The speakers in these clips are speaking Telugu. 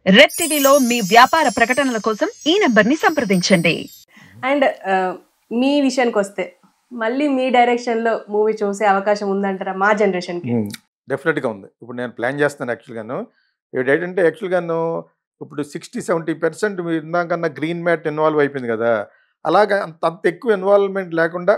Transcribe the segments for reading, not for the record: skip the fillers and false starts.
రెడ్ టీవీలో మీ వ్యాపార ప్రకటనల కోసం ఈ నంబర్ని సంప్రదించండి. అండ్ మీ విషయానికొస్తే మళ్ళీ మీ డైరెక్షన్‌లో మూవీ చూసే అవకాశం ఉందంటారా మా జనరేషన్‌కి? డెఫినెట్‌గా ఉంది. ఇప్పుడు నేను ప్లాన్ చేస్తున్నాను యాక్చువల్‌గాను. ఏంటంటే యాక్చువల్‌గాను ఇప్పుడు 60-70% మీరు ఇందాకన్నా గ్రీన్ మ్యాట్ ఇన్వాల్వ్ అయిపోయింది కదా! అలాగా అంత ఎక్కువ ఇన్వాల్వ్‌మెంట్ లేకుండా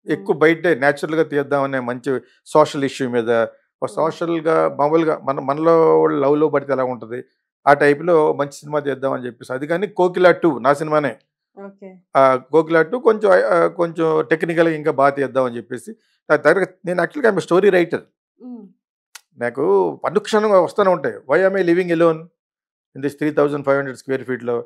ఎక్కువ బయటే న్యాచురల్‌గా తీద్దామనే మంచి సోషల్ ఇష్యూ మీద సోషల్‌గా మామూలుగా మనలో లవ్‌లో పడితే ఎలా ఉంటది? ఆ టైప్‌లో మంచి సినిమా తీద్దామని చెప్పేసి. అది కానీ 'కోకిలా 2' నా సినిమానే. ఓకే. 'కోకిలా 2' కొంచెం టెక్నికల్‌గా ఇంకా బాగా తీద్దామని చెప్పేసి. నేను యాక్చువల్‌గా ఐయామ్ ఎ స్టోరీ రైటర్. నాకు అనుక్షణంగా వస్తూనే ఉంటాయి. Why am I living alone in this 3500 square ఫీట్‌లో.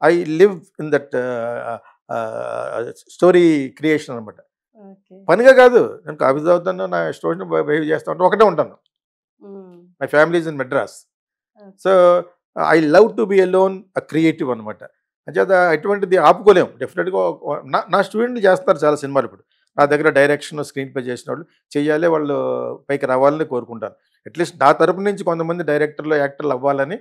I live in that story creation అనమాట. ఓకే. పనిగా కాదు. నేను కాఫీ తాగుతాను, నా స్టోరీని బిహేవ్ చేస్తా ఉంటాను. ఒకటే ఉంటాను. My family is in Madras. So I love to be alone creative అనమాట. అంచేత ఎటువంటిది ఆపుకోలేము. డెఫినెట్గా నా స్టూడెంట్లు చేస్తున్నారు చాలా సినిమాలు ఇప్పుడు. నా దగ్గర డైరెక్షన్ స్క్రీన్ ప్లే చేసిన వాళ్ళు చెయ్యాలి, వాళ్ళు పైకి రావాలని కోరుకుంటాను. అట్లీస్ట్ నా తరపు నుంచి కొంతమంది డైరెక్టర్లు యాక్టర్లు అవ్వాలని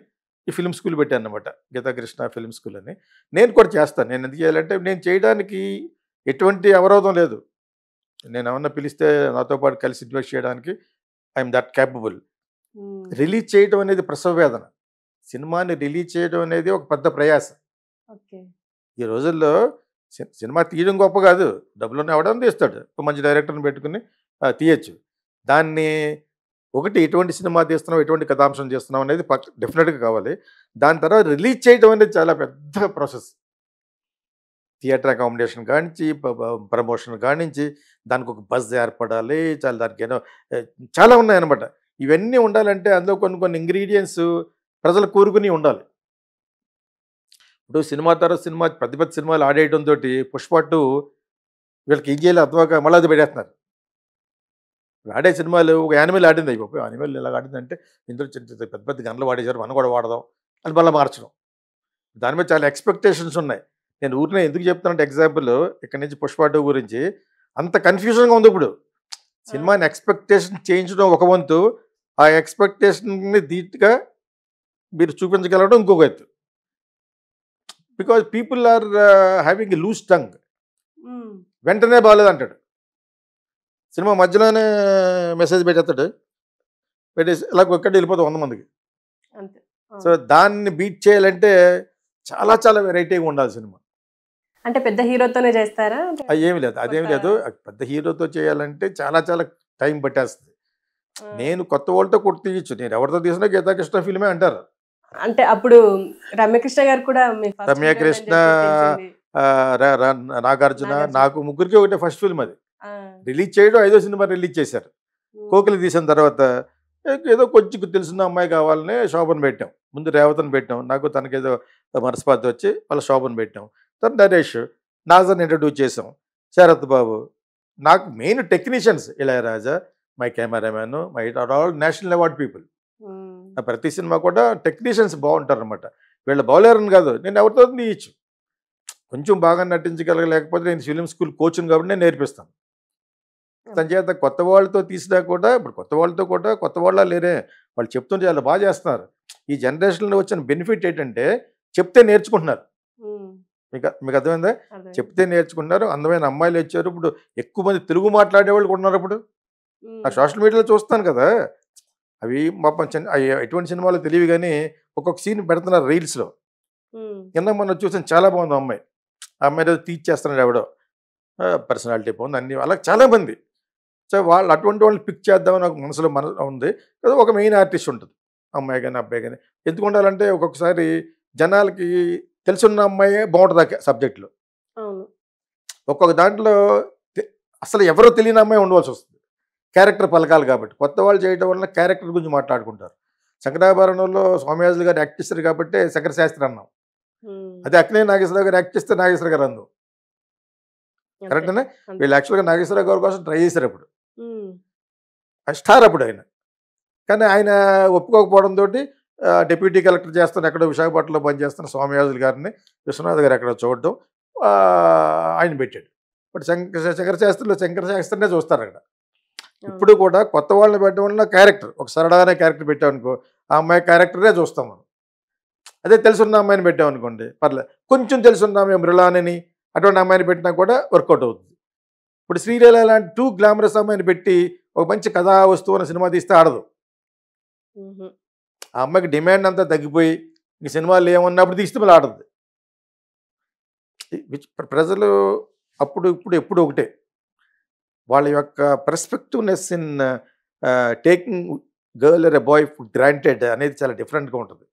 ఈ ఫిల్మ్ స్కూల్ పెట్టాను అనమాట. గీతాకృష్ణ ఫిల్మ్ స్కూల్ అని. నేను కూడా చేస్తాను. నేను ఎందుకు చేయాలంటే నేను చేయడానికి ఎటువంటి అవరోధం లేదు. నేను ఏమన్నా పిలిస్తే నాతో పాటు కలిసి ఇన్వెస్ట్ చేయడానికి ఐఎమ్ దట్ క్యాపబుల్. రిలీజ్ చేయడం అనేది ప్రసవ వేదన. సినిమాని రిలీజ్ చేయడం అనేది ఒక పెద్ద ప్రయాస. ఓకే. ఈ రోజుల్లో సినిమా తీయడం గొప్ప కాదు, డబ్బులున్న ఎవడని తీస్తాడు. ఒక మంచి డైరెక్టర్ని పెట్టుకుని తీయచ్చు. దాన్ని ఒకటి ఎటువంటి సినిమా తీస్తున్నాం, ఎటువంటి కథాంశం చేస్తున్నాం అనేది డెఫినెట్గా కావాలి. దాని తర్వాత రిలీజ్ చేయడం అనేది చాలా పెద్ద ప్రాసెస్. థియేటర్ అకామిడేషన్ కానించి ప్రమోషన్ కానించి దానికి ఒక బజ్ ఏర్పడాలి, దానికి ఏదో చాలా ఉన్నాయన్నమాట. ఇవన్నీ ఉండాలంటే అందులో కొన్ని ఇంగ్రీడియంట్స్ ప్రజలు కోరుకుని ఉండాలి. ఇప్పుడు సినిమా తర్వాత సినిమా పెద్ద పెద్ద సినిమాలు ఆడేయడంతో పుష్ప 2 వీళ్ళకి ఏం చేయాలి అర్థమక మళ్ళీ అది పెట్టేస్తున్నారు. ఆడే సినిమాలు ఒక యానిమల్ ఆడింది, అయిపోయి యానిమల్ ఇలా ఆడిందంటే ఇందులో పెద్ద పెద్ద గన్లు వాడేశారు, మనం కూడా వాడదాం అని మళ్ళీ మార్చడం. దాని మీద చాలా ఎక్స్పెక్టేషన్స్ ఉన్నాయి. నేను ఊరినే ఎందుకు చెప్తానంటే ఎగ్జాంపుల్ ఇక్కడ నుంచి పుష్ప 2 గురించి అంత కన్ఫ్యూజన్గా ఉంది. ఇప్పుడు సినిమాని ఎక్స్పెక్టేషన్ చేయించడం ఒక వంతు, ఆ ఎక్స్పెక్టేషన్ని ధీటుగా మీరు చూపించగలగడం ఇంకొక ఎత్తు. Because people are having a loose tongue. వెంటనే బాగాలేదు అంటాడు, సినిమా మధ్యలోనే మెసేజ్ పెట్టేస్తాడు, పెట్టేసి ఇలా ఒక్కటి వెళ్ళిపోతాం 100 మందికి. సో దాన్ని బీట్ చేయాలంటే చాలా చాలా వెరైటీగా ఉండాలి సినిమా. అంటే పెద్ద హీరోతోనే చేస్తారా? ఏమి లేదు, అదేమి లేదు. పెద్ద హీరోతో చేయాలంటే చాలా చాలా టైం పట్టేస్తుంది. నేను కొత్త వాళ్ళతో కొట్టి తీయచ్చు, నేను ఎవరితో తీసినా గీతాకృష్ణ ఫిల్మే అంటారు. అంటే అప్పుడు రమ్యకృష్ణ గారు కూడా రమ్యకృష్ణ, నాగార్జున, నాకు ముగ్గురికి ఒకటే ఫస్ట్ ఫిల్మ్. అది రిలీజ్ చేయడం 5వ సినిమా రిలీజ్ చేశారు. కోకిల తీసిన తర్వాత ఏదో కొంచెం తెలిసిన అమ్మాయి కావాలని శోభను పెట్టాం. ముందు రేవతను పెట్టాం, నాకు తనకేదో మనస్పాతి వచ్చి వాళ్ళ శోభను పెట్టాం. తను నరేష్, నాజర్ని ఇంట్రడ్యూస్ చేసాం, శరత్ బాబు. నాకు main technicians Ilaiyaraaja, my cameraman, my all national award people. ప్రతి సినిమా కూడా టెక్నీషియన్స్ బాగుంటారు అనమాట. వీళ్ళ బౌలర్ని కాదు, నేను ఎవరితో తీయచ్చు. కొంచెం బాగా నటించగలగలేకపోతే నేను ఫిలిం స్కూల్ కోచ్ని కాబట్టి నేను నేర్పిస్తాను. తన చేత కొత్త వాళ్ళతో తీసినా కూడా ఇప్పుడు కొత్త వాళ్ళ లేరే, వాళ్ళు చెప్తుంటే చాలా బాగా చేస్తున్నారు. ఈ జనరేషన్లో వచ్చిన బెనిఫిట్ ఏంటంటే చెప్తే నేర్చుకుంటున్నారు. మీకు అర్థమైందా? చెప్తే నేర్చుకుంటున్నారు. అందమైన అమ్మాయిలు వచ్చారు. ఇప్పుడు ఎక్కువ మంది తెలుగు మాట్లాడేవాళ్ళు కూడా ఉన్నారు. ఇప్పుడు ఆ సోషల్ మీడియాలో చూస్తాను కదా, అవి పాపం ఎటువంటి సినిమాలో తెలియదు కానీ ఒక్కొక్క సీన్ పెడుతున్నారు రీల్స్లో. కింద మనం చూసాను, చాలా బాగుంది అమ్మాయి. ఆ అమ్మాయి ఏదో టీచ్ చేస్తున్నాడు ఎవడో, పర్సనాలిటీ బాగుంది, అన్ని అలా చాలామంది. సో వాళ్ళు అటువంటి వాళ్ళని పిక్ చేద్దామని నాకు మనసులో ఉంది. ఒక మెయిన్ ఆర్టిస్ట్ ఉంటుంది, అమ్మాయి కానీ అబ్బాయి కానీ. ఎందుకు ఉండాలంటే ఒక్కొక్కసారి జనాలకి తెలుసున్న అమ్మాయే బాగుంటుంది ఆ సబ్జెక్టులో. ఒక్కొక్క దాంట్లో అసలు ఎవరో తెలియని అమ్మాయి ఉండవలసి వస్తుంది, క్యారెక్టర్ పలకాలి కాబట్టి. కొత్త వాళ్ళు చేయడం వల్ల క్యారెక్టర్ గురించి మాట్లాడుకుంటారు. శంకరాభరణంలో స్వామియాజులు గారు యాక్ట్ చేస్తారు కాబట్టి శంకర శాస్త్రి అన్నాం. అదే అక్కినే నాగేశ్వరరావు గారు యాక్ట్ చేస్తే నాగేశ్వర గారు అన్నాం. కరెక్టేనా? వీళ్ళు యాక్చువల్గా నాగేశ్వరరావు గారి కోసం ట్రై చేశారు అప్పుడు, స్టార్ అప్పుడు ఆయన. కానీ ఆయన ఒప్పుకోకపోవడంతో డిప్యూటీ కలెక్టర్ చేస్తాను ఎక్కడో విశాఖపట్నంలో పనిచేస్తున్న స్వామియాజులు గారిని విశ్వనాథ్ గారు ఎక్కడో చూడడం ఆయన పెట్టాడు. బట్ శంకర శాస్త్రినే చూస్తారు అక్కడ. ఇప్పుడు కూడా కొత్త వాళ్ళని పెట్టడం వల్ల క్యారెక్టర్, ఒక సరదా అనే క్యారెక్టర్ పెట్టామనుకో, ఆ అమ్మాయి క్యారెక్టరే చూస్తాం మనం. అదే తెలుసున్న అమ్మాయిని పెట్టామనుకోండి పర్లేదు, కొంచెం తెలుసున్న అమ్మాయి మృళానని అటువంటి అమ్మాయిని పెట్టినా కూడా వర్కౌట్ అవుతుంది. ఇప్పుడు శ్రీలీల లాంటి 2 గ్లామరస్ అమ్మాయిని పెట్టి ఒక మంచి కథా వస్తువు అనే సినిమా తీస్తే ఆడదు. ఆ అమ్మాయికి డిమాండ్ అంతా తగ్గిపోయి ఇంక సినిమాలు ఏమన్నప్పుడు తీస్తే మళ్ళీ ఆడదు. ప్రజలు అప్పుడు ఇప్పుడు ఎప్పుడు ఒకటే, వాళ్ళ యొక్క perspectiveness in taking girl or a boy for granted అనేది చాలా డిఫరెంట్గా ఉంటుంది.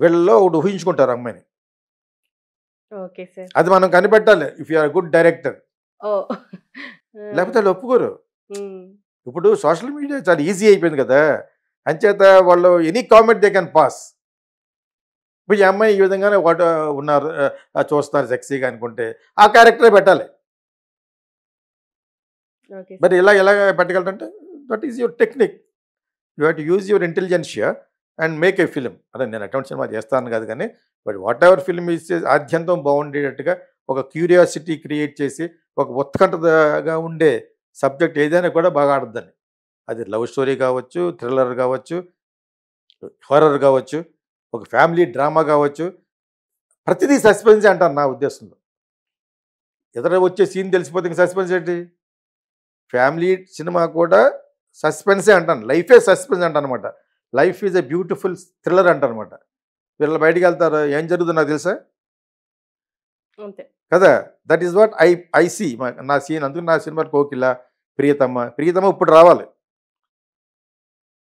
వీళ్ళలో ఒకటి ఊహించుకుంటారు అమ్మాయిని, ఓకే సార్. అది మనం కనిపెట్టాలి if you are good director, ఓ లేకపోతే వాళ్ళు ఒప్పుకోరు. ఇప్పుడు సోషల్ మీడియా చాలా ఈజీ అయిపోయింది కదా, అంచేత వాళ్ళు any comment they can pass. ఇప్పుడు ఈ అమ్మాయి ఈ విధంగానే వాటి ఉన్నారు, చూస్తున్నారు సెక్సీగా అనుకుంటే ఆ క్యారెక్టరే పెట్టాలి. మరి ఎలా పెట్టగలరంటే that is your technique, you have to use your intelligentsia and make a film. అదే నేను అటువంటి సినిమా చేస్తాను కాదు, కానీ బట్ వాట్ ఎవర్ ఫిల్మ్ ఇస్తే ఆద్యంతం బాగుండేటట్టుగా ఒక క్యూరియాసిటీ క్రియేట్ చేసి ఒక ఉత్కంఠగా ఉండే సబ్జెక్ట్ ఏదైనా కూడా బాగా ఆడద్దని. అది లవ్ స్టోరీ కావచ్చు, థ్రిల్లర్ కావచ్చు, హారర్ కావచ్చు, ఒక ఫ్యామిలీ డ్రామా కావచ్చు, ప్రతిదీ సస్పెన్సే అంటాను నా ఉద్దేశంలో. ఎదుర వచ్చే సీన్ తెలిసిపోతే ఇంక సస్పెన్స్ ఏంటి? ఫ్యామిలీ సినిమా కూడా సస్పెన్సే అంటాను, లైఫే సస్పెన్స్ అంటానమాట. Life is a beautiful thriller అంటారనమాట. వీళ్ళు బయటికి వెళ్తారు, ఏం జరుగుతుందో నాకు తెలుసా కదా. That is what I see నా సీన్. అందుకు నా సినిమా కోకిల, ప్రియతమ ఇప్పుడు రావాలి.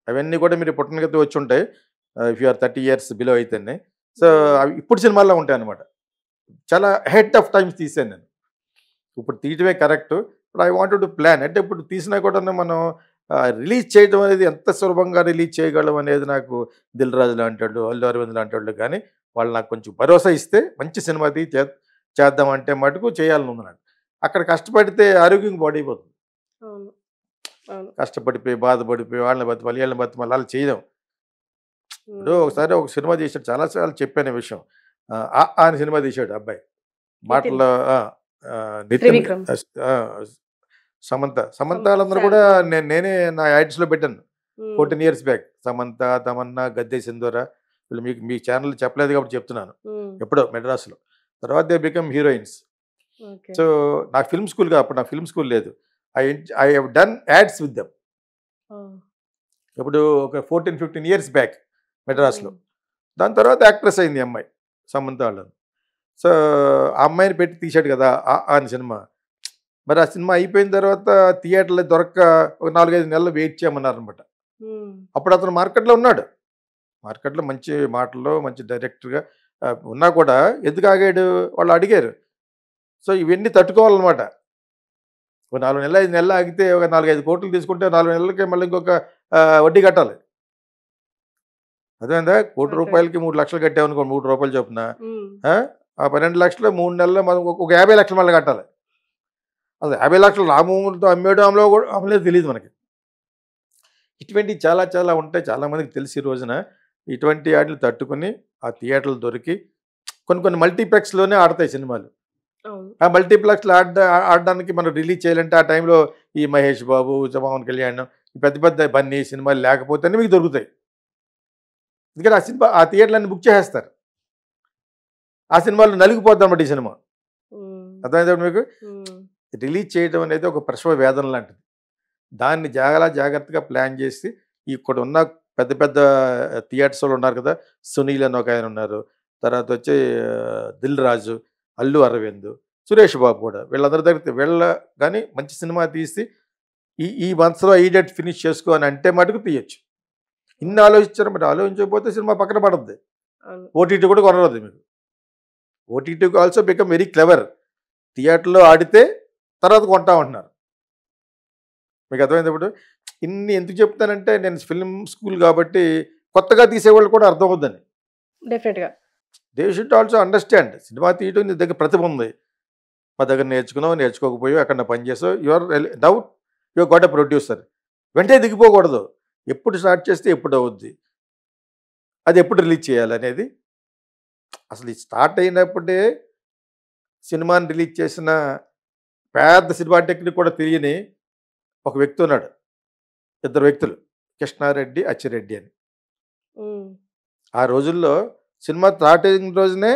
అవన్నీ కూడా మీరు పుట్టనగతి వచ్చి ఉంటాయి if you are 30 years below అయితేనే. సో అవి ఇప్పుడు సినిమాల్లో ఉంటాయి అనమాట. చాలా హెడ్ ఆఫ్ టైమ్స్ తీసాను నేను. ఇప్పుడు తీయటమే కరెక్ట్. ఇప్పుడు ఐ వాంటెడ్ టు ప్లాన్, అంటే ఇప్పుడు తీసినా కూడా మనం రిలీజ్ చేయడం అనేది ఎంత సులభంగా రిలీజ్ చేయగలం అనేది నాకు దిల్ రాజు లాంటి వాళ్ళు, అల్లు అరవింద్ లాంటి వాళ్ళు కానీ వాళ్ళు నాకు కొంచెం భరోసా ఇస్తే మంచి సినిమా చేద్దామంటే మటుకు చేయాలని ఉంది నాకు. అక్కడ కష్టపడితే ఆరోగ్యం పాడైపోతుంది. కష్టపడిపోయి బాధపడిపోయి వాళ్ళని బతిమాలి వీళ్ళని బతిమాలి అలా చేయడం. ఇప్పుడు ఒకసారి ఒక సినిమా చేశాడు, చాలాసార్లు చెప్పాను ఈ విషయం. ఆయన సినిమా తీశాడు అబ్బాయి, మాటల్లో త్రివిక్రమ్. సమంత వాళ్ళందరూ కూడా నేనే నా యాడ్స్లో పెట్టాను 14 years బ్యాక్. సమంత, తమన్నా, గద్దె సింధూర, వీళ్ళు మీ ఛానల్ చెప్పలేదు కాబట్టి చెప్తున్నాను. ఎప్పుడో మెడ్రాస్లో. తర్వాత దే బికమ్ హీరోయిన్స్. సో నాకు ఫిల్మ్ స్కూల్ అప్పుడు నాకు ఫిల్మ్ స్కూల్ లేదు. I have done ads with them. ఇప్పుడు ఒక 14-15 years బ్యాక్ మెడ్రాస్లో. దాని తర్వాత యాక్ట్రెస్ అయింది అమ్మాయి సమంత వాళ్ళని. సో ఆ అమ్మాయిని పెట్టి తీశాడు కదా ఆయన సినిమా. మరి ఆ సినిమా అయిపోయిన తర్వాత థియేటర్లో దొరక్క ఒక 4-5 నెలలు వెయిట్ చేయమన్నారనమాట. అప్పుడు అతను మార్కెట్లో ఉన్నాడు, మార్కెట్లో మంచి మాటల్లో మంచి డైరెక్టర్గా ఉన్నా కూడా ఎందుకు ఆగాడు వాళ్ళు అడిగారు. సో ఇవన్నీ తట్టుకోవాలన్నమాట. ఒక 4 నెలలు 5 నెలలు ఆగితే ఒక 4-5 కోట్లు తీసుకుంటే 4 నెలలకి మళ్ళీ ఇంకొక వడ్డీ కట్టాలి. అదేందా, ₹1,00,000కి 3 లక్షలు కట్టామనుకో, ₹3 చొప్పున ఆ 12 లక్షలు 3 నెలల్లో మనం ఒక 50 లక్షలు మళ్ళీ కట్టాలి. అది 50 లక్షలు రామూలతో అమ్మేయడం అమలో కూడా అమలేదు తెలియదు మనకి. ఇటువంటి చాలా చాలా ఉంటాయి, చాలామందికి తెలిసి ఈ రోజున ఇటువంటి వాటిని తట్టుకుని ఆ థియేటర్లు దొరికి కొన్ని మల్టీప్లెక్స్లోనే ఆడతాయి సినిమాలు. ఆ మల్టీప్లెక్స్లో ఆడడానికి మనం రిలీజ్ చేయాలంటే ఆ టైంలో ఈ మహేష్ బాబు, పవన్ కళ్యాణ్, పెద్ద పెద్ద బన్నీ సినిమాలు లేకపోతేనే మీకు దొరుకుతాయి. ఎందుకంటే ఆ సినిమా ఆ థియేటర్లన్నీ బుక్ చేసేస్తారు. ఆ సినిమాలో నలిగిపోద్ది అన్నమాట ఈ సినిమా. అర్థమైతే మీకు రిలీజ్ చేయడం అనేది ఒక ప్రసవ వేదన లాంటిది. దాన్ని జాగ్రత్తగా ప్లాన్ చేసి ఇక్కడ ఉన్న పెద్ద పెద్ద థియేటర్స్ వాళ్ళు ఉన్నారు కదా, సునీల్ అని ఒక ఆయన ఉన్నారు, తర్వాత వచ్చి దిల్ రాజు, అల్లు అరవింద్, సురేష్ బాబు కూడా, వీళ్ళందరి దగ్గర కానీ మంచి సినిమా తీసి ఈ మంత్స్లో ఈ డేట్ ఫినిష్ చేసుకో అని అంటే మటుకు తీయచ్చు. ఇన్ని ఆలోచించారు, మరి ఆలోచించకపోతే సినిమా పక్కన పడద్ది. ఓటీటీ కూడా కొనరదు మీకు. ఓటీటీకి ఆల్సో బికమ్ వెరీ క్లెవర్. థియేటర్లో ఆడితే తర్వాత కొంటా ఉంటున్నారు. మీకు అర్థమైంది. ఇప్పుడు ఇన్ని ఎందుకు చెప్తానంటే నేను ఫిల్మ్ స్కూల్ కాబట్టి కొత్తగా తీసేవాళ్ళు కూడా అర్థమవుద్దని. డెఫినెట్గా they should also understand cinema తీయటం నీ దగ్గర ప్రతిభ ఉంది, మా దగ్గర నేర్చుకోకపోయావు, ఎక్కడ పనిచేసావు, your doubt your got a producer. వెంటనే దిగిపోకూడదు. ఎప్పుడు స్టార్ట్ చేస్తే ఎప్పుడు అవుద్ది, అది ఎప్పుడు రిలీజ్ చేయాలి అనేది. అసలు ఇది స్టార్ట్ అయినప్పుడే సినిమాని రిలీజ్ చేసిన పెద్ద సినిమా టెక్నిక్ కూడా తెలియని ఒక వ్యక్తి ఉన్నాడు, 2 వ్యక్తులు, కృష్ణారెడ్డి, అచ్చిరెడ్డి అని. ఆ రోజుల్లో సినిమా స్టార్ట్ అయిన రోజునే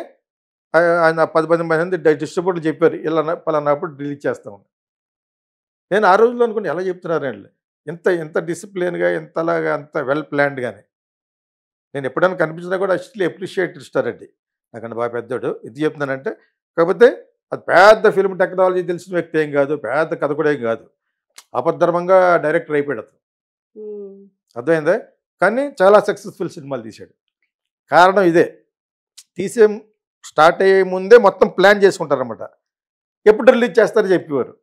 ఆయన 10 మంది డిస్ట్రిబ్యూటర్లు చెప్పారు ఇలా పలానాప్పుడు రిలీజ్ చేస్తామని. నేను ఆ రోజుల్లో అనుకుని ఎలా చెప్తున్నారు వీళ్ళు, ఎంత డిసిప్లిన్గా ఎంతలాగా అంత వెల్ ప్లాన్డ్గానే. నేను ఎప్పుడైనా కనిపించినా కూడా అస్ట్లీ అప్రిషియేట్ కృష్ణారెడ్డి, నాకన్నా బాగా పెద్దోడు. ఇది చెప్తున్నానంటే కాకపోతే అది పెద్ద ఫిల్మ్ టెక్నాలజీ తెలిసిన వ్యక్తి ఏం కాదు, పెద్ద కథ కూడా ఏం కాదు, అపధర్మంగా డైరెక్టర్ అయిపోయాడు అతను. అర్థమైందా? కానీ చాలా సక్సెస్ఫుల్ సినిమాలు తీశాడు. కారణం ఇదే, తీసే స్టార్ట్ అయ్యే ముందే మొత్తం ప్లాన్ చేసుకుంటారన్నమాట, ఎప్పుడు రిలీజ్ చేస్తారో చెప్పేవారు.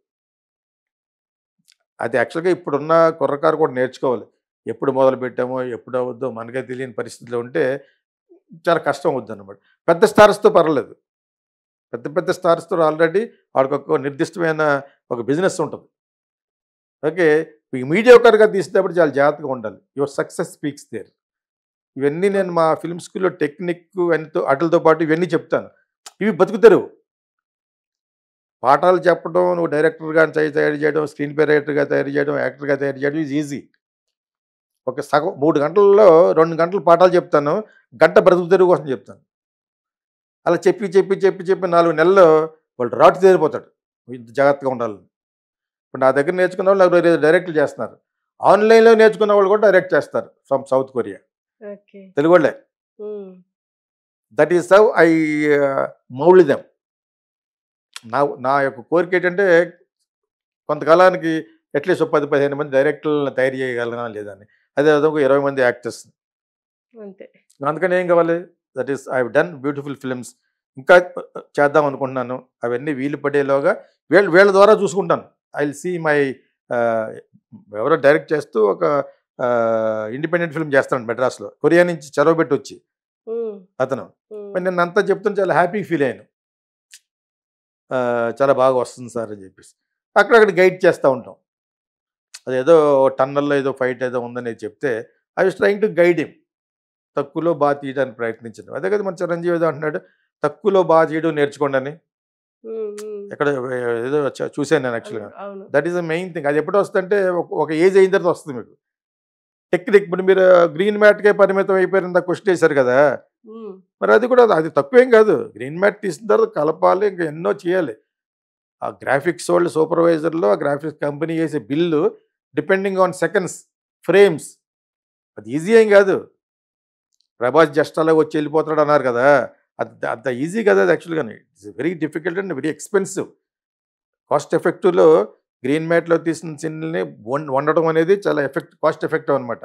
అది యాక్చువల్గా ఇప్పుడున్న కుర్రకారు కూడా నేర్చుకోవాలి. ఎప్పుడు మొదలు పెట్టామో ఎప్పుడు అవద్దో మనకే తెలియని పరిస్థితిలో ఉంటే చాలా కష్టం అవుద్ది అన్నమాట. పెద్ద స్టార్స్తో పర్వాలేదు, పెద్ద స్టార్స్తో ఆల్రెడీ వాడికి ఒక నిర్దిష్టమైన ఒక బిజినెస్ ఉంటుంది. ఓకే, మీడియోకర్గా తీసేటప్పుడు చాలా జాగ్రత్తగా ఉండాలి. Your success speaks there. ఇవన్నీ నేను మా ఫిల్మ్ స్కూల్లో టెక్నిక్ వాటితో పాటు ఇవన్నీ చెప్తాను. ఇవి బతుకుతారు. పాఠాలు చెప్పడం, నువ్వు డైరెక్టర్గా తయారు చేయడం, స్క్రీన్ ప్లే రైటర్గా తయారు చేయడం, యాక్టర్గా తయారు చేయడం ఈజ్ ఈజీ. ఒక సగం 3 గంటల్లో 2 గంటలు పాఠాలు చెప్తాను, గంట బ్రతుకు తెరువు కోసం చెప్తాను. అలా చెప్పి 4 నెలల్లో వాళ్ళు రాటు తేరిపోతాడు ఇంత జాగ్రత్తగా ఉండాలని. ఇప్పుడు నా దగ్గర నేర్చుకున్న వాళ్ళు నాకు డైరెక్ట్లు చేస్తున్నారు. ఆన్లైన్లో నేర్చుకున్న వాళ్ళు కూడా డైరెక్ట్ చేస్తారు ఫ్రమ్ సౌత్ కొరియా, తెలుగు వాళ్ళే. That is how I mould them. నా యొక్క కోరిక ఏంటంటే కొంతకాలానికి అట్లీస్ట్ 10-15 మంది డైరెక్టర్లను తయారు చేయగలనా లేదని, అదేవిధంగా 20 మంది యాక్టర్స్. అందుకని ఏం కావాలి? That is I have done beautiful films. ఇంకా చేద్దాం అనుకుంటున్నాను. అవన్నీ వీలు పడేలోగా వీళ్ళ ద్వారా చూసుకుంటాను. ఐ విల్ సీ మై ఎవరో డైరెక్ట్ చేస్తూ ఒక ఇండిపెండెంట్ ఫిల్మ్ చేస్తాను మెడ్రాస్లో, కొరియా నుంచి చొరవ పెట్టి వచ్చి అతను. నేను అంతా చెప్తాను, చాలా హ్యాపీ ఫీల్ అయ్యాను. చాలా బాగా వస్తుంది సార్ అని చెప్పేసి అక్కడక్కడ గైడ్ చేస్తూ ఉంటాం. అదేదో టన్నల్లో ఏదో ఫైట్ ఏదో ఉందని చెప్తే I was trying to guide him. తక్కువలో బాగా తీయడానికి ప్రయత్నించడం. అదే కదా మన చిరంజీవి ఏదో అంటున్నాడు, తక్కువలో బాగా చేయడం నేర్చుకోండి అని. ఎక్కడ ఏదో చూశాను నేను యాక్చువల్గా. That is the main thing. అది ఎప్పుడు వస్తుందంటే ఒక ఏజ్ అయిన తర్వాత వస్తుంది మీకు టెక్నిక్. ఇప్పుడు మీరు గ్రీన్ మ్యాట్కే పరిమితం అయిపోయిన క్వశ్చన్ వేశారు కదా, మరి అది కూడా అది తక్కువేం కాదు. గ్రీన్ మ్యాట్ తీసిన తర్వాత కలపాలి, ఇంకా ఎన్నో చేయాలి. ఆ గ్రాఫిక్స్ వాళ్ళు సూపర్వైజర్లో ఆ గ్రాఫిక్స్ కంపెనీ చేసే bill depending on seconds, frames, అది ఈజీ ఏం కాదు. ప్రభాస్ జస్ట్ అలా వచ్చి వెళ్ళిపోతాడు అన్నారు కదా, అంత ఈజీ కదా అది. యాక్చువల్గా it's very difficult and very expensive. Cost ఎఫెక్టివ్లో గ్రీన్ మ్యాట్లో తీసిన సీన్లని వండడం అనేది చాలా కాస్ట్ ఎఫెక్టివ్ అనమాట.